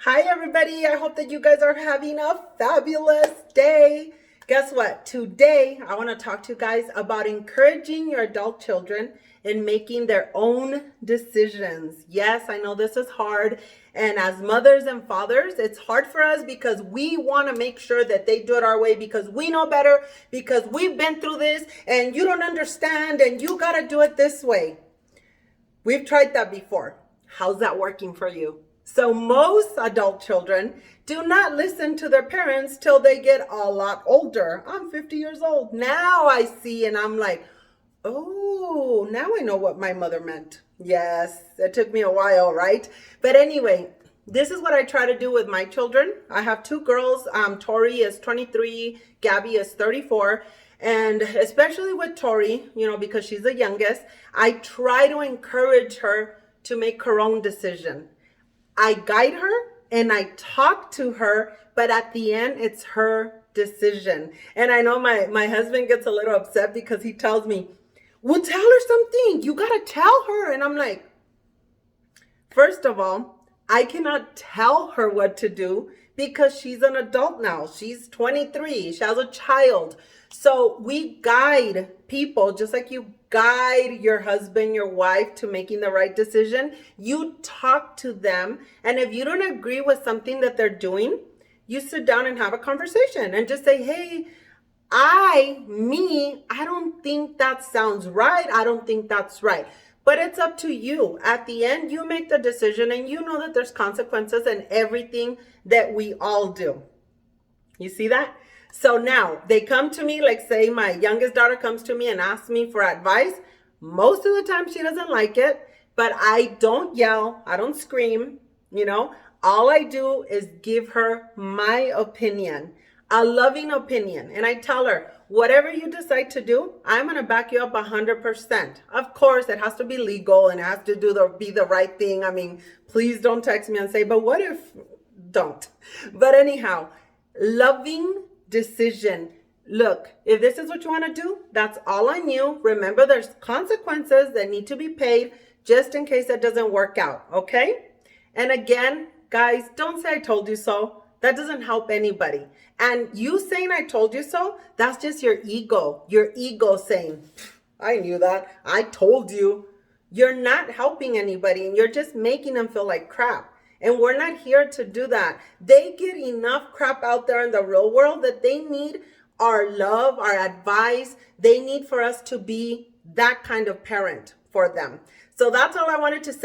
Hi everybody, I hope that you guys are having a fabulous day. Guess what? Today I want to talk to you guys about encouraging your adult children in making their own decisions. Yes, I know this is hard, and as mothers and fathers, it's hard for us because we want to make sure that they do it our way because we know better, because we've been through this and you don't understand and you got to do it this way. We've tried that before. How's that working for you? So most adult children do not listen to their parents till they get a lot older. I'm 50 years old. Now I see and I'm like, oh, now I know what my mother meant. Yes, it took me a while, right? But anyway, this is what I try to do with my children. I have two girls. Tori is 23, Gabby is 34. And especially with Tori, because she's the youngest, I try to encourage her to make her own decision. I guide her and I talk to her, but at the end, it's her decision. And I know my husband gets a little upset because he tells me, well, tell her something. You got to tell her. And I'm like, first of all, I cannot tell her what to do because she's an adult now. She's 23. She has a child. So we guide people just like you guide your husband, your wife to making the right decision. You talk to them. And if you don't agree with something that they're doing, you sit down and have a conversation and just say, hey, I don't think that sounds right. I don't think that's right. But it's up to you. At the end, you make the decision and you know that there's consequences in everything that we all do. You see that? So now they come to me, like say my youngest daughter comes to me and asks me for advice. Most of the time she doesn't like it, but I don't yell. I don't scream. All I do is give her my opinion, a loving opinion. And I tell her, whatever you decide to do, I'm going to back you up 100%. Of course, it has to be legal and it has to be the right thing. I mean, please don't text me and say, but what if? Don't. But anyhow, loving decision. Look, if this is what you want to do, that's all on you. Remember, there's consequences that need to be paid just in case it doesn't work out. Okay? And again, guys, don't say I told you so. That doesn't help anybody. And you saying I told you so, that's just your ego. Your ego saying, I knew that. I told you. You're not helping anybody and you're just making them feel like crap. And we're not here to do that. They get enough crap out there in the real world that they need our love, our advice. They need for us to be that kind of parent for them. So that's all I wanted to say.